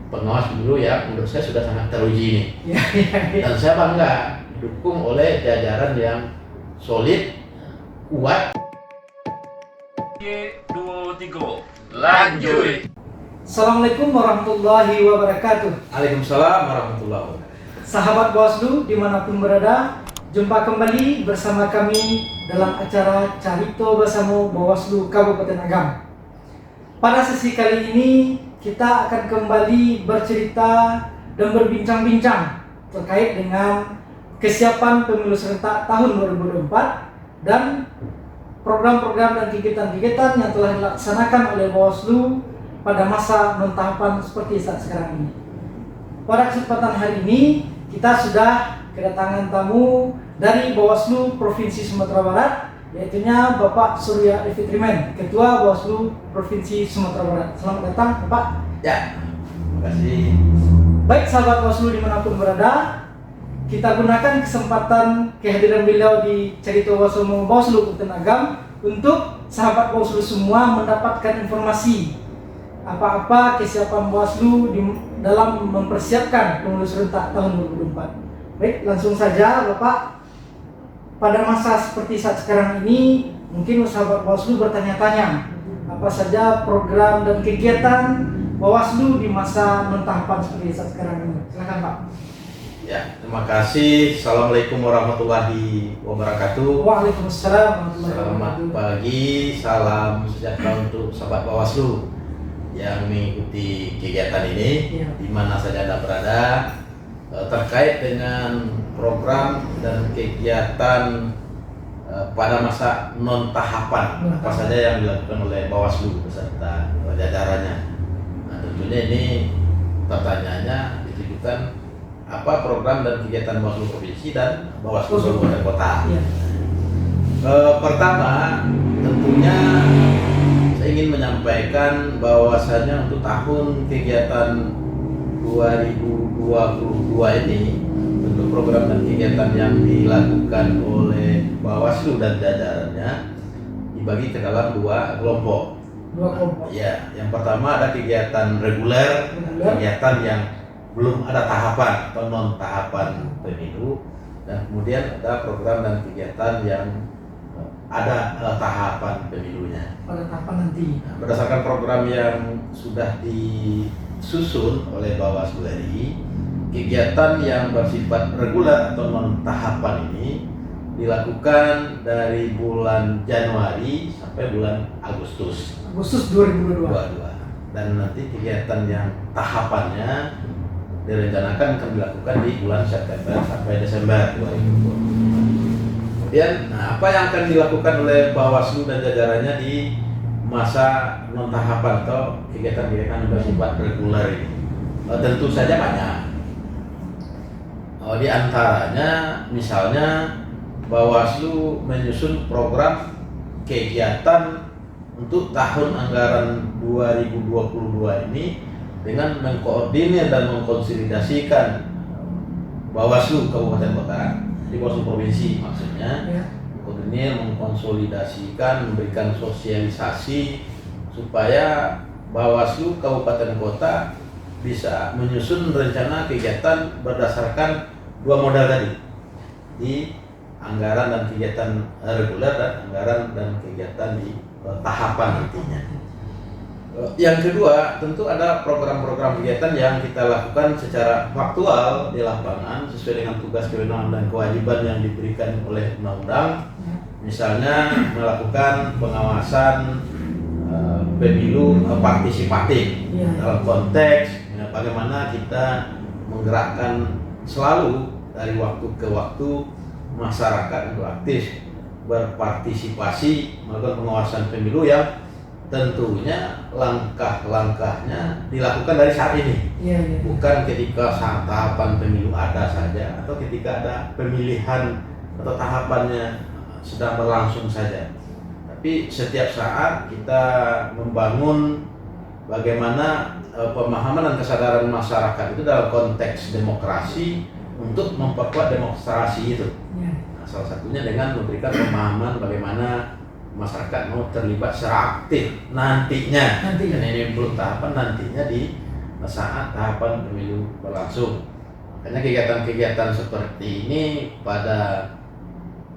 pengawas pemilu yang menurut saya sudah sangat teruji nih. Ya. Dan saya bangga didukung oleh jajaran yang solid, kuat. 2, 3, lanjut. Assalamualaikum warahmatullahi wabarakatuh. Waalaikumsalam warahmatullahi wabarakatuh. Sahabat Bawaslu dimanapun berada, jumpa kembali bersama kami dalam acara Carito Bersama Bawaslu Kabupaten Agam. Pada sesi kali ini kita akan kembali bercerita dan berbincang-bincang terkait dengan kesiapan pemilu serentak tahun 2024 dan program-program dan kegiatan-kegiatan yang telah dilaksanakan oleh Bawaslu pada masa non-tahapan seperti saat sekarang ini. Pada kesempatan hari ini kita sudah kedatangan tamu dari Bawaslu Provinsi Sumatera Barat, yaitunya Bapak Surya Fitriman, Ketua Bawaslu Provinsi Sumatera Barat. Selamat datang Bapak. Ya, terima kasih. Baik sahabat Bawaslu dimanapun berada, kita gunakan kesempatan kehadiran beliau di Carito Bersama Bawaslu Kabupaten Agam untuk sahabat Bawaslu semua mendapatkan informasi apa-apa kesiapan Bawaslu dalam mempersiapkan pemilu serentak tahun 2024. Baik, langsung saja Bapak. Pada masa seperti saat sekarang ini, mungkin sahabat Bawaslu bertanya-tanya apa saja program dan kegiatan Bawaslu di masa non-tahapan seperti saat sekarang ini. Silakan Pak. Ya, terima kasih. Assalamualaikum warahmatullahi wabarakatuh. Waalaikumsalam warahmatullahi Selamat wabarakatuh. pagi, salam sejahtera untuk sahabat Bawaslu yang mengikuti kegiatan ini, Ya. di mana saja Anda berada, terkait dengan program dan kegiatan pada masa non-tahapan, apa saja yang dilakukan oleh Bawaslu beserta jajarannya. Nah, tentunya ini pertanyaannya ditujukan apa program dan kegiatan Bawaslu Provinsi dan Bawaslu Kabupaten Kota. Ya. Pertama, tentunya saya ingin menyampaikan bahwasanya untuk tahun kegiatan 2022 ini, untuk program dan kegiatan yang dilakukan oleh Bawaslu dan jajarannya dibagi ke dalam dua kelompok. Dua kelompok. Ya, yang pertama ada kegiatan reguler, kegiatan yang belum ada tahapan atau non tahapan pemilu, dan kemudian ada program dan kegiatan yang ada tahapan pemilunya. Pada tahapan nanti. Nah, berdasarkan program yang sudah disusun oleh Bawaslu RI, kegiatan yang bersifat reguler atau non tahapan ini dilakukan dari bulan Januari sampai bulan Agustus Agustus 2022. dan nanti kegiatan yang tahapannya direncanakan akan dilakukan di bulan September sampai Desember 2020. Kemudian, apa yang akan dilakukan oleh Bawaslu dan jajarannya di masa non tahapan atau kegiatan-kegiatan yang bersifat reguler ini? Tentu saja banyak. Di antaranya, misalnya Bawaslu menyusun program kegiatan untuk tahun anggaran 2022 ini dengan mengkoordinir dan mengkonsolidasikan Bawaslu Kabupaten Kota di Bawaslu Provinsi, maksudnya Ya. mengkoordinir, mengkonsolidasikan, memberikan sosialisasi supaya Bawaslu Kabupaten Kota bisa menyusun rencana kegiatan berdasarkan dua modal tadi, di anggaran dan kegiatan reguler dan anggaran dan kegiatan di tahapan nantinya. Yang kedua, tentu ada program-program kegiatan yang kita lakukan secara faktual di lapangan sesuai dengan tugas, kewenangan, dan kewajiban yang diberikan oleh undang-undang. Misalnya melakukan pengawasan pemilu partisipatif dalam konteks bagaimana kita menggerakkan selalu dari waktu ke waktu masyarakat untuk aktif berpartisipasi melakukan pengawasan pemilu yang tentunya langkah-langkahnya dilakukan dari saat ini, bukan ketika saat tahapan pemilu ada saja atau ketika ada pemilihan atau tahapannya sedang berlangsung saja. Tapi setiap saat kita membangun bagaimana pemahaman dan kesadaran masyarakat itu dalam konteks demokrasi untuk memperkuat demonstrasi itu. Nah, salah satunya dengan memberikan pemahaman bagaimana masyarakat mau terlibat secara aktif nantinya. Dan ini belum tahapan, nantinya di saat tahapan pemilu berlangsung. Makanya kegiatan-kegiatan seperti ini pada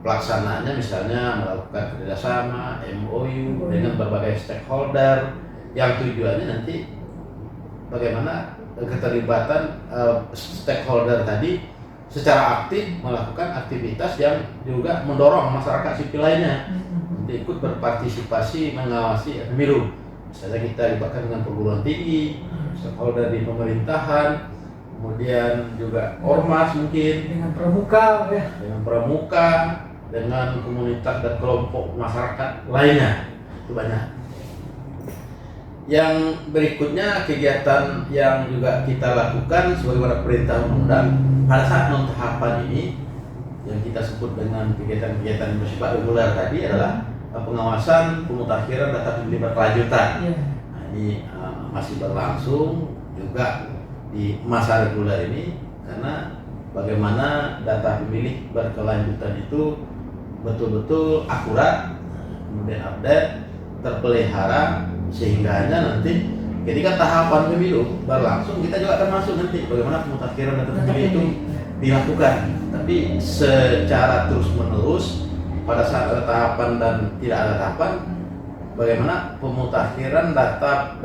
pelaksanaannya misalnya melakukan kerjasama, MOU dengan berbagai stakeholder yang tujuannya nanti bagaimana keterlibatan stakeholder tadi secara aktif melakukan aktivitas yang juga mendorong masyarakat sipil lainnya untuk ikut berpartisipasi mengawasi pemilu. Misalnya kita libatkan dengan perguruan tinggi, stakeholder di pemerintahan, kemudian juga ormas mungkin dengan pramuka ya. Dengan komunitas dan kelompok masyarakat lainnya, itu banyak. Yang berikutnya kegiatan yang juga kita lakukan sebagaimana perintah undang pada saat non tahapan ini yang kita sebut dengan kegiatan-kegiatan yang bersifat reguler tadi adalah pengawasan pemutakhiran data pemilih berkelanjutan. Nah, ini masih berlangsung juga di masa reguler ini karena bagaimana data pemilih berkelanjutan itu betul-betul akurat, kemudian update, terpelihara sehingga nanti ketika tahapan pemilu berlangsung kita juga akan masuk nanti bagaimana pemutakhiran data pemilih itu dilakukan, tapi secara terus-menerus pada saat ada tahapan dan tidak ada tahapan bagaimana pemutakhiran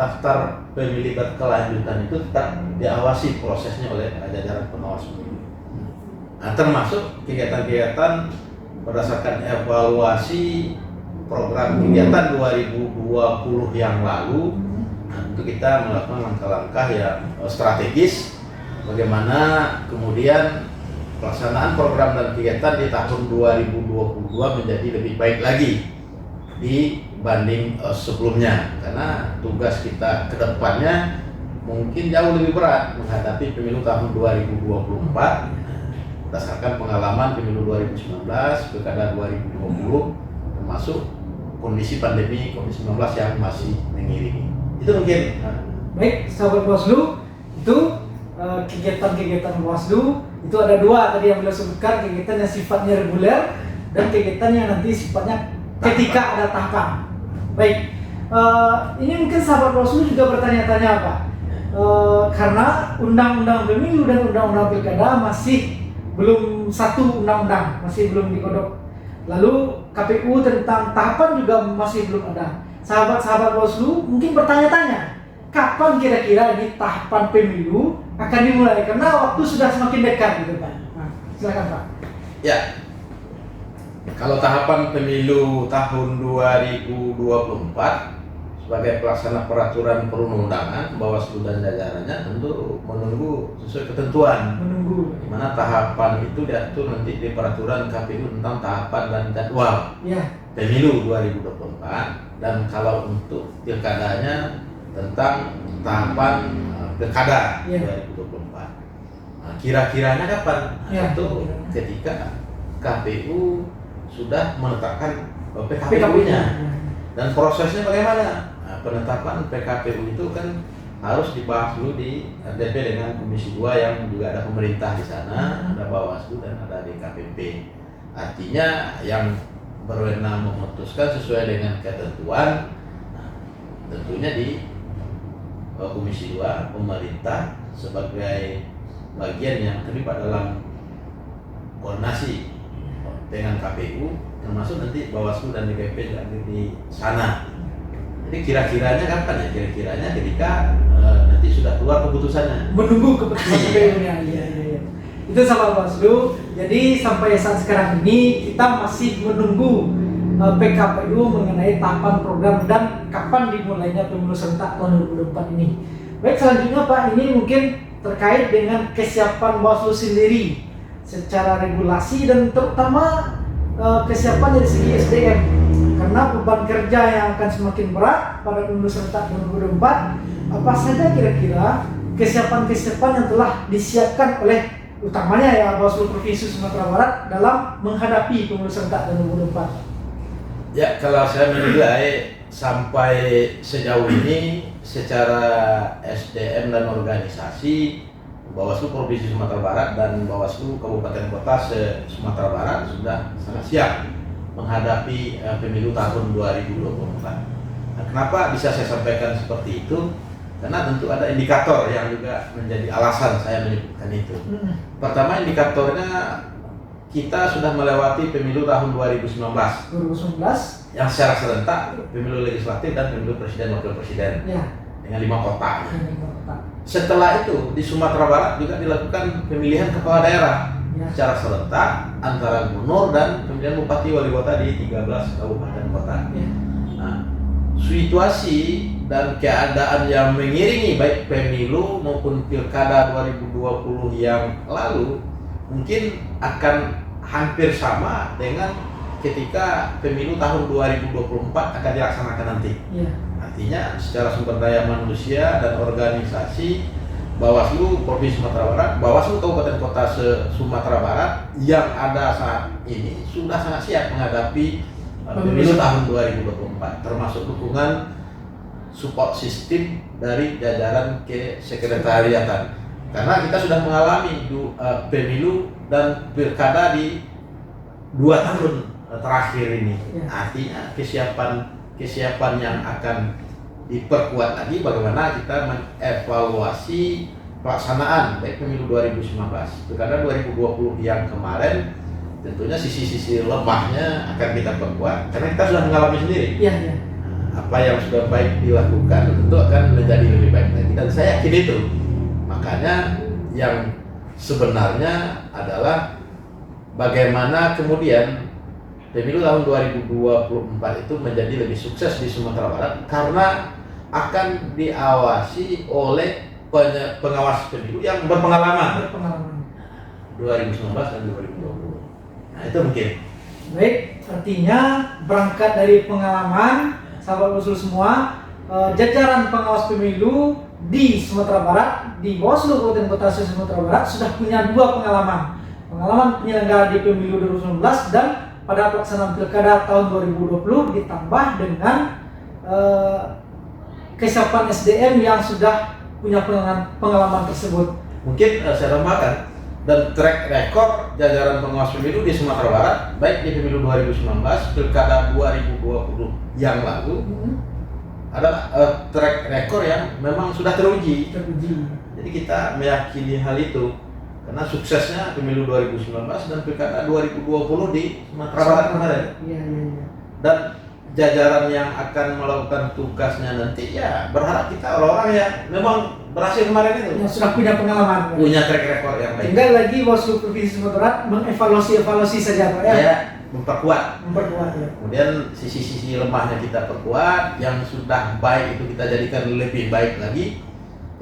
daftar pemilih berkelanjutan itu tetap diawasi prosesnya oleh jajaran pengawas pemilu. Nah, termasuk kegiatan-kegiatan berdasarkan evaluasi program kegiatan 2020 yang lalu, itu kita melakukan langkah-langkah yang strategis bagaimana kemudian pelaksanaan program dan kegiatan di tahun 2022 menjadi lebih baik lagi dibanding sebelumnya, karena tugas kita ke depannya mungkin jauh lebih berat menghadapi pemilu tahun 2024 berdasarkan pengalaman pemilu 2019, pilkada 2020, termasuk kondisi pandemi COVID-19 yang masih mengiringi. Itu mungkin. Baik, sahabat Bawaslu, itu kegiatan-kegiatan Bawaslu itu ada dua tadi yang beliau sebutkan, kegiatan yang sifatnya reguler dan kegiatan yang nanti sifatnya ketika ada tahapan. Baik, ini mungkin sahabat Bawaslu juga bertanya-tanya Pak, karena undang-undang pemilu dan undang-undang pilkada masih belum satu undang-undang, masih belum digodok. Lalu KPU tentang tahapan juga masih belum ada. Sahabat-sahabat Bawaslu mungkin bertanya-tanya, kapan kira-kira ini tahapan pemilu akan dimulai? Karena waktu sudah semakin dekat gitu Pak. Nah, silakan Pak. Ya, kalau tahapan pemilu tahun 2024 sebagai pelaksana peraturan perundang-undangan Bawaslu dan jajarannya tentu menunggu sesuai ketentuan. Menunggu. Di mana tahapan itu diatur nanti di peraturan KPU tentang tahapan dan jadwal pemilu 2024, dan kalau untuk pilkadanya tentang tahapan pilkada 2024. Nah, kira-kiranya kapan? Itu ketika KPU sudah menetapkan PKPU-nya. Dan prosesnya bagaimana? Nah, penetapan PKPU itu kan harus dibahas dulu di RDP dengan Komisi 2 yang juga ada pemerintah di sana, ada Bawaslu dan ada DKPP. Artinya yang berwenang memutuskan sesuai dengan ketentuan, nah, tentunya di Komisi 2 pemerintah sebagai bagian yang terlibat dalam koordinasi dengan KPU, termasuk nanti Bawaslu dan DKP juga di sana. Jadi kira-kiranya kapan ya? Kira-kiranya ketika nanti sudah keluar keputusannya. Menunggu keputusan KPU-nya. Iya. Itu sahabat Bawaslu. Jadi sampai saat sekarang ini kita masih menunggu PKPU mengenai tahapan program dan kapan dimulainya pemilu serentak tahun 2024 ini. Baik, selanjutnya Pak, ini mungkin terkait dengan kesiapan Bawaslu sendiri secara regulasi dan terutama kesiapan dari segi SDM, karena beban kerja yang akan semakin berat pada pemilu serentak 2024. Apa saja kira-kira kesiapan-kesiapan yang telah disiapkan oleh utamanya ya Bawaslu Provinsi Sumatera Barat dalam menghadapi pemilu serentak 2024? Ya, kalau saya menilai sampai sejauh ini secara SDM dan organisasi Bawaslu Provinsi Sumatera Barat dan Bawaslu Kabupaten Kota Sumatera Barat sudah sangat siap menghadapi pemilu tahun 2024. Nah, kenapa bisa saya sampaikan seperti itu? Karena tentu ada indikator yang juga menjadi alasan saya menyebutkan itu. Pertama, indikatornya kita sudah melewati pemilu tahun 2019 yang secara serentak pemilu legislatif dan pemilu presiden wakil presiden dengan 5 kota. Setelah itu di Sumatera Barat juga dilakukan pemilihan kepala daerah secara serentak antara gubernur dan pemilihan bupati wali kota di 13 kabupaten kota. Nah, situasi dan keadaan yang mengiringi baik pemilu maupun pilkada 2020 yang lalu mungkin akan hampir sama dengan ketika pemilu tahun 2024 akan dilaksanakan nanti. Artinya secara sumber daya manusia dan organisasi, Bawaslu Provinsi Sumatera Barat, Bawaslu Kabupaten Kota Sumatera Barat yang ada saat ini sudah sangat siap menghadapi pemilu tahun 2024, termasuk dukungan support sistem dari jajaran kesekretariatan. Karena kita sudah mengalami pemilu dan pilkada di 2 tahun terakhir ini. Artinya kesiapan yang akan diperkuat lagi bagaimana kita mengevaluasi pelaksanaan baik pemilu 2019, pilkada 2020 yang kemarin. Tentunya sisi-sisi lemahnya akan kita perkuat karena kita sudah mengalami sendiri. Apa yang sudah baik dilakukan tentu akan menjadi lebih baik lagi, dan saya yakin itu. Makanya yang sebenarnya adalah bagaimana kemudian pemilu tahun 2024 itu menjadi lebih sukses di Sumatera Barat karena akan diawasi oleh pengawas pemilu yang berpengalaman 2019 dan 2020. Nah, itu mungkin. Baik, artinya berangkat dari pengalaman sahabat Bawaslu semua, jajaran pengawas pemilu di Sumatera Barat, di Bawaslu Kabupaten Kota Sumatera Barat sudah punya 2 pengalaman. Pengalaman penyelenggara di pemilu 2019 dan pada pelaksanaan pilkada tahun 2020 ditambah dengan kesiapan SDM yang sudah punya pengalaman tersebut. Mungkin saya tambahkan, dan track record jajaran pengawas pemilu di Sumatera Barat baik di pemilu 2019, pilkada 2020 yang lalu adalah track record yang memang sudah teruji. Jadi kita meyakini hal itu karena suksesnya pemilu 2019 dan pilkada 2020 di Sumatera Barat kemarin. Dan jajaran yang akan melakukan tugasnya nanti ya berharap kita orang-orang yang memang berhasil kemarin itu yang sudah punya pengalaman, punya track record yang baik. Tinggal lagi Bawaslu Provinsi Sumatera Barat mengevaluasi saja Pak ya. Memperkuat ya. Kemudian sisi-sisi lemahnya kita perkuat, yang sudah baik itu kita jadikan lebih baik lagi.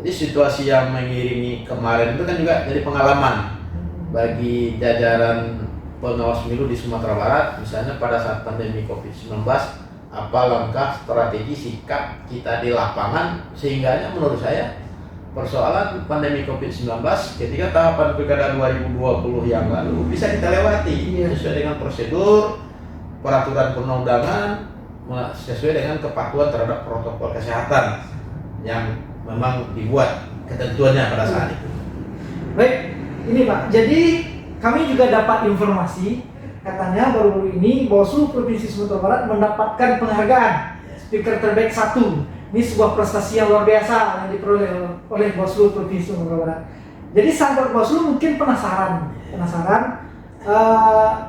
Jadi situasi yang mengiringi kemarin itu kan juga jadi pengalaman bagi jajaran pengawas pemilu di Sumatera Barat. Misalnya pada saat pandemi COVID-19, apa langkah strategi sikap kita di lapangan sehingganya menurut saya persoalan pandemi COVID-19 ketika tahapan pilkada 2020 yang lalu bisa kita lewati sesuai dengan prosedur, peraturan perundang-undangan, sesuai dengan kepatuhan terhadap protokol kesehatan yang memang dibuat ketentuannya pada saat itu. Baik, ini Pak. Jadi kami juga dapat informasi katanya baru-baru ini Bawaslu Provinsi Sumatera Barat mendapatkan penghargaan Speaker terbaik 1. Ini sebuah prestasi yang luar biasa yang diperoleh oleh Bawaslu Provinsi Sumatera Barat. Jadi sahabat Bawaslu mungkin penasaran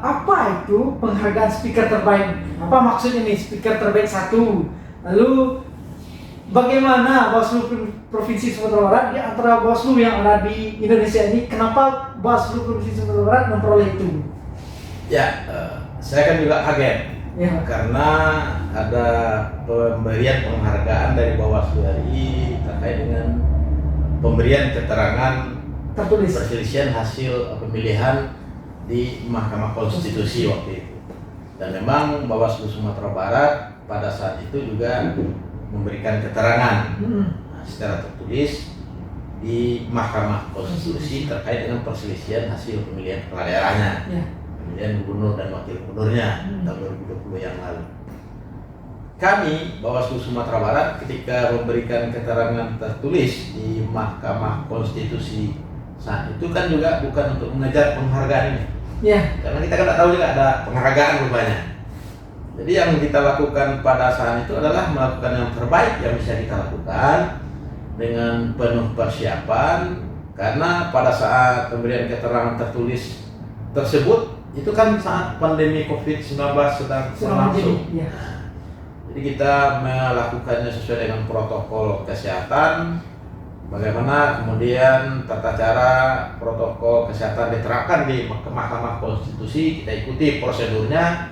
apa itu penghargaan speaker terbaik? Apa maksudnya nih speaker terbaik 1? Lalu bagaimana Bawaslu Provinsi Sumatera Barat di antara Bawaslu yang ada di Indonesia ini, kenapa Bawaslu Provinsi Sumatera Barat memperoleh itu? Ya, saya kan juga kaget. Karena ada pemberian penghargaan dari Bawaslu RI terkait dengan pemberian keterangan tertulis perselisihan hasil pemilihan di Mahkamah Konstitusi waktu itu. Dan memang Bawaslu Sumatera Barat pada saat itu juga memberikan keterangan secara tertulis di Mahkamah Konstitusi terkait dengan perselisihan hasil pemilihan kepala daerahnya. Pemilihan gubernur dan wakil gubernurnya tahun 2020 yang lalu. Kami Bawaslu Sumatera Barat ketika memberikan keterangan tertulis di Mahkamah Konstitusi saat itu kan juga bukan untuk mengejar penghargaan ini. Karena kita kan tidak tahu juga ada penghargaan rupanya. Jadi yang kita lakukan pada saat itu adalah melakukan yang terbaik yang bisa kita lakukan dengan penuh persiapan, karena pada saat pemberian keterangan tertulis tersebut itu kan saat pandemi COVID-19 sedang berlangsung. Ya. Jadi kita melakukannya sesuai dengan protokol kesehatan. Bagaimana kemudian tata cara protokol kesehatan diterapkan di Mahkamah Konstitusi, kita ikuti prosedurnya.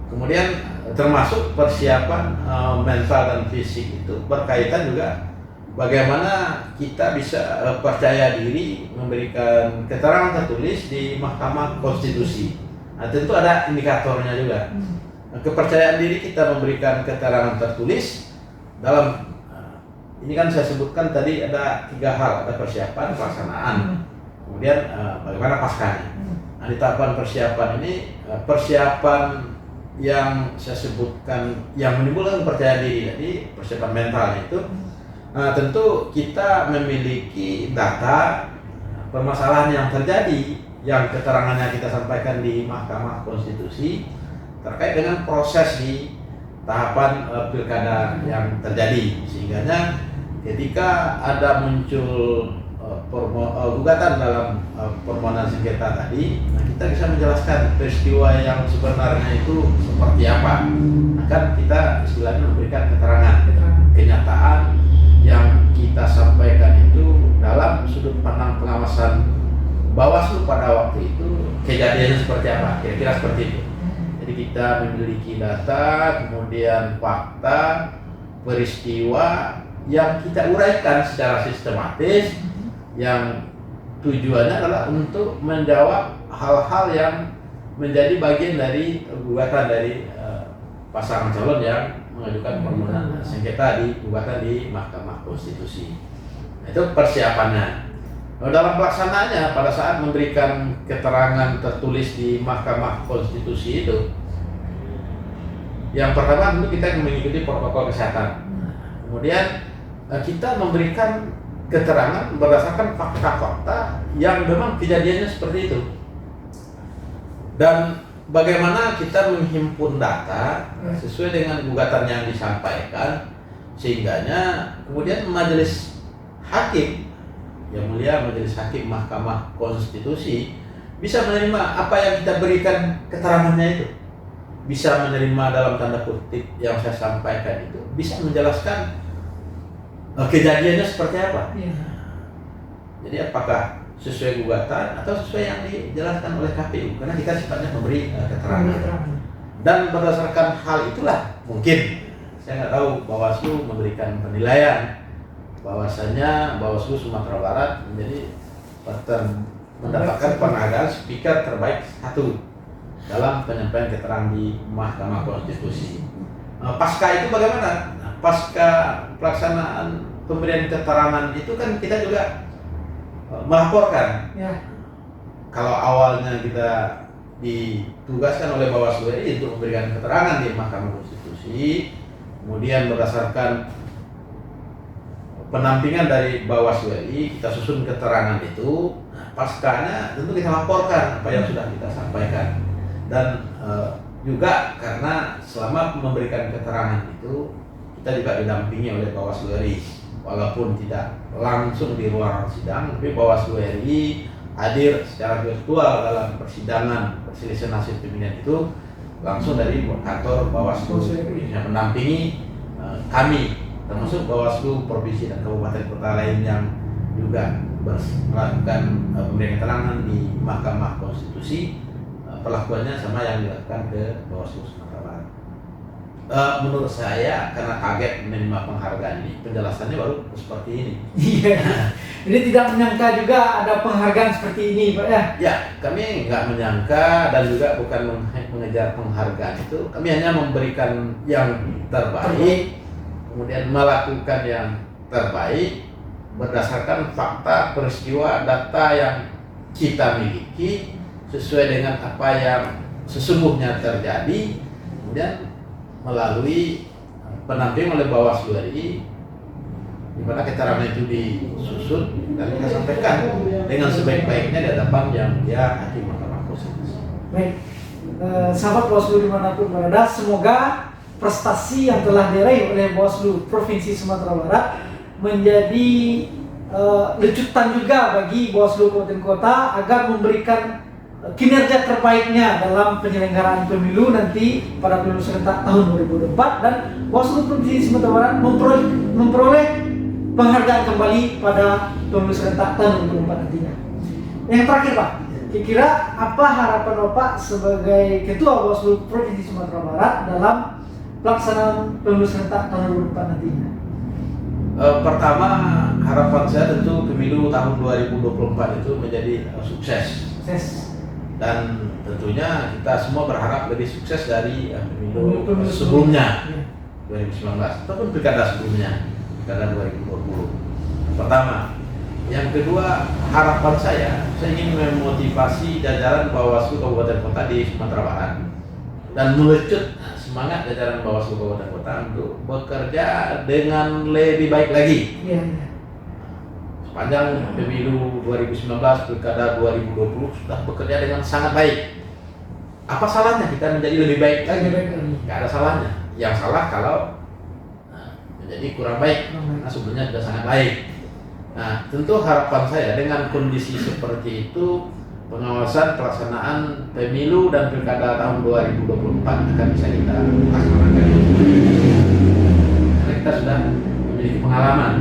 Kemudian termasuk persiapan mental dan fisik itu berkaitan juga bagaimana kita bisa percaya diri memberikan keterangan tertulis di Mahkamah Konstitusi. Nah, tentu ada indikatornya juga. Kepercayaan diri kita memberikan keterangan tertulis dalam ini kan saya sebutkan tadi ada 3 hal, ada persiapan, pelaksanaan, kemudian bagaimana paskanya. Nah, di tahapan persiapan ini persiapan yang saya sebutkan yang menimbulkan kepercayaan diri tadi, persiapan mentalnya itu, tentu kita memiliki data permasalahan yang terjadi yang keterangannya kita sampaikan di Mahkamah Konstitusi terkait dengan proses di tahapan pilkada yang terjadi, sehingga ketika ada muncul gugatan dalam permohonan sengketa tadi, kita bisa menjelaskan peristiwa yang sebenarnya itu seperti apa. Kan kita istilahnya memberikan keterangan kenyataan yang kita sampaikan itu dalam sudut pandang pengawasan Bawaslu pada waktu itu kejadiannya seperti apa, kira-kira seperti itu. Jadi kita memiliki data, kemudian fakta, peristiwa yang kita uraikan secara sistematis, yang tujuannya adalah untuk menjawab hal-hal yang menjadi bagian dari gugatan dari pasangan calon yang mengajukan permohonan sengketa di gugatan di Mahkamah Konstitusi. Nah, itu persiapannya. Nah, dalam pelaksanaannya pada saat memberikan keterangan tertulis di Mahkamah Konstitusi itu, yang pertama tentu kita mengikuti protokol kesehatan. Kemudian kita memberikan keterangan berdasarkan fakta-fakta yang memang kejadiannya seperti itu. Dan bagaimana kita menghimpun data sesuai dengan gugatan yang disampaikan, sehingganya kemudian majelis hakim, yang mulia majelis hakim Mahkamah Konstitusi, bisa menerima apa yang kita berikan keterangannya itu, bisa menerima dalam tanda kutip yang saya sampaikan itu, bisa menjelaskan kejadiannya seperti apa. Jadi apakah sesuai gugatan atau sesuai yang dijelaskan oleh KPU, karena kita sifatnya memberi keterangan. Dan berdasarkan hal itulah mungkin saya nggak tahu Bawaslu memberikan penilaian bahwasanya Bawaslu Sumatera Barat mendapatkan penghargaan speaker terbaik 1 dalam penyampaian keterangan di Mahkamah Konstitusi. Pasca itu bagaimana? Pasca pelaksanaan pemberian keterangan itu kan kita juga melaporkan. Kalau awalnya kita ditugaskan oleh Bawaslu RI untuk memberikan keterangan di Mahkamah Konstitusi, kemudian berdasarkan penampingan dari Bawaslu RI kita susun keterangan itu. Paskanya tentu kita laporkan apa yang sudah kita sampaikan, dan juga karena selama memberikan keterangan itu kita juga didampingi oleh Bawaslu RI, walaupun tidak langsung di ruang sidang, tapi Bawaslu RI hadir secara virtual dalam persidangan perselisihan hasil pemilihan itu langsung dari kantor Bawaslu yang mendampingi kami, termasuk Bawaslu provinsi dan kabupaten kota lain yang juga melakukan pemberian keterangan di Mahkamah Konstitusi. Perlakuannya sama yang dilakukan ke Bawaslu Sumatera Barat. Menurut saya karena kaget menerima penghargaan ini, penjelasannya baru seperti ini. Iya. Jadi tidak menyangka juga ada penghargaan seperti ini, Pak ya? Ya, kami nggak menyangka dan juga bukan mengejar penghargaan itu. Kami hanya memberikan yang terbaik, kemudian melakukan yang terbaik berdasarkan fakta, peristiwa, data yang kita miliki sesuai dengan apa yang sesungguhnya terjadi, kemudian melalui pendampingan oleh Bawaslu RI, di mana keterangan itu disusun dan kita sampaikan dengan sebaik-baiknya di hadapan yang mulia Hakim Mahkamah Konstitusi. Baik, sahabat Bawaslu dimanapun berada, semoga prestasi yang telah diraih oleh Bawaslu Provinsi Sumatera Barat menjadi lecutan juga bagi Bawaslu Kabupaten Kota agar memberikan kinerja terbaiknya dalam penyelenggaraan pemilu nanti pada pemilu serentak tahun 2024, dan Bawaslu Provinsi Sumatera Barat memperoleh penghargaan kembali pada pemilu serentak tahun 2024 nantinya. Yang terakhir Pak, kira-kira apa harapan Bapak sebagai Ketua Bawaslu Provinsi Sumatera Barat dalam pelaksanaan pemilu serentak tahun 2024 nantinya? Pertama, harapan saya tentu pemilu tahun 2024 itu menjadi sukses. Sukses. Dan tentunya kita semua berharap lebih sukses dari pemilu Pemilu sebelumnya, ya. 2019 ataupun pilkada sebelumnya, pilkada 2020. Pertama. Yang kedua, harapan saya ingin memotivasi jajaran Bawaslu Kabupaten Kota di Sumatera Barat dan melecut semangat jajaran Bawaslu Kabupaten Kota untuk bekerja dengan lebih baik lagi. Iya. Sepanjang pemilu 2019, pilkada 2020 sudah bekerja dengan sangat baik. Apa salahnya kita menjadi lebih baik lagi? Tidak ada salahnya. Yang salah kalau menjadi kurang baik, karena sebelumnya sudah sangat baik. Nah, tentu harapan saya dengan kondisi seperti itu, pengawasan pelaksanaan pemilu dan pilkada tahun 2024 akan bisa kita laksanakan. Karena kita sudah memiliki pengalaman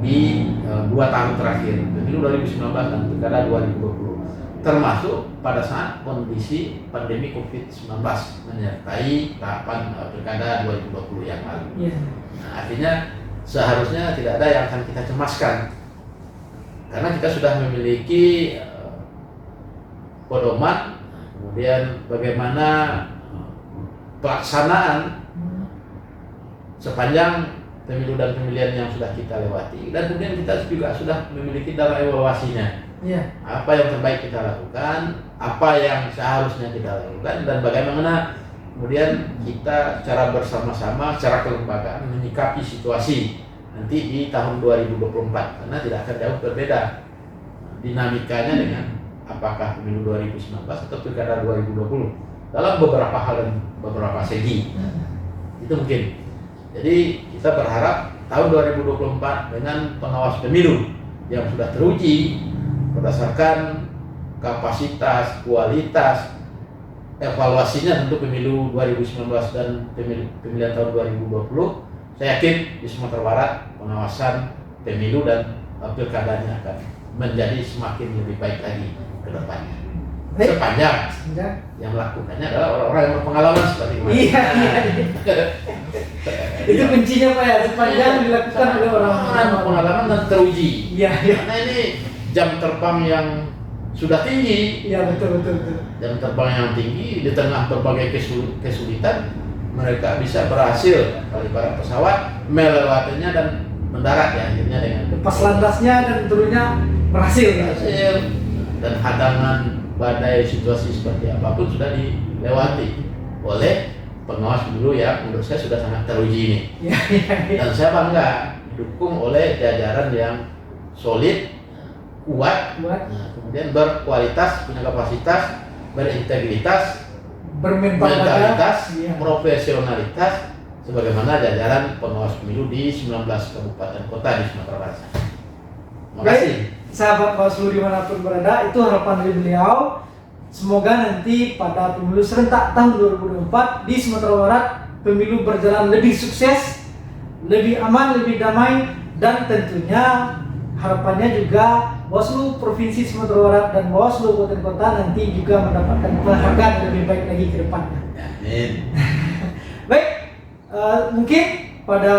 di 2 tahun terakhir, pemilu 2019 dan pilkada 2020, termasuk pada saat kondisi pandemi COVID-19 menyertai tahapan pilkada 2020 yang lalu. Nah, artinya seharusnya tidak ada yang akan kita cemaskan, karena kita sudah memiliki pedoman, kemudian bagaimana pelaksanaan sepanjang pemilu dan pemilihan yang sudah kita lewati, dan kemudian kita juga sudah memiliki data evaluasinya. Ya. Apa yang terbaik kita lakukan, apa yang seharusnya kita lakukan, dan bagaimana kemudian kita secara bersama-sama, secara kelembagaan menyikapi situasi nanti di tahun 2024, karena tidak akan jauh berbeda dinamikanya dengan apakah pemilu 2019 atau pilkada 2020 dalam beberapa hal dan beberapa segi. Itu mungkin. Jadi kita berharap tahun 2024 dengan pengawas pemilu yang sudah teruji berdasarkan kapasitas, kualitas, evaluasinya tentu pemilu 2019 dan pemilihan tahun 2020, saya yakin di Sumatera Barat pengawasan pemilu dan pilkadanya akan menjadi semakin lebih baik lagi ke depannya. Sepanjang yang melakukannya adalah orang-orang yang berpengalaman seperti kemarin. Iya. Itu kuncinya Pak ya, sepanjang dilakukan oleh orang-orang yang berpengalaman dan teruji. Iya. Karena ini jam terbang yang sudah tinggi. Iya, betul. Jam terbang yang tinggi di tengah berbagai kesulitan, mereka bisa berhasil kali para pesawat melewatinya dan mendarat ya akhirnya dengan lepas landasnya dan turunnya berhasil. Dan hadangan badai situasi seperti apapun sudah dilewati oleh pengawas pemilu yang menurut saya sudah sangat teruji ini. Ya. Dan saya bangga didukung oleh jajaran yang solid, kuat. Nah, kemudian berkualitas, punya kapasitas, berintegritas, mentalitas, ya. Profesionalitas sebagaimana jajaran pengawas pemilu di 19 kabupaten kota di Sumatera Barat. Terima kasih. Sahabat Bawaslu dimanapun berada, itu harapan dari beliau. Semoga nanti pada pemilu serentak tahun 2024 di Sumatera Barat pemilu berjalan lebih sukses, lebih aman, lebih damai, dan tentunya harapannya juga Bawaslu Provinsi Sumatera Barat dan Bawaslu Kabupaten Kota nanti juga mendapatkan penghargaan yang lebih baik lagi ke depannya. Amin. Baik, mungkin pada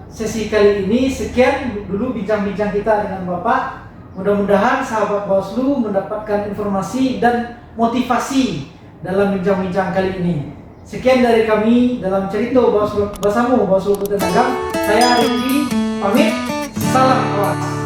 sesi kali ini sekian dulu bincang-bincang kita dengan Bapak. Mudah-mudahan sahabat Bawaslu mendapatkan informasi dan motivasi dalam bincang-bincang kali ini. Sekian dari kami dalam cerita Bawaslu Kabupaten Agam. Saya Rindy pamit. Salam awas.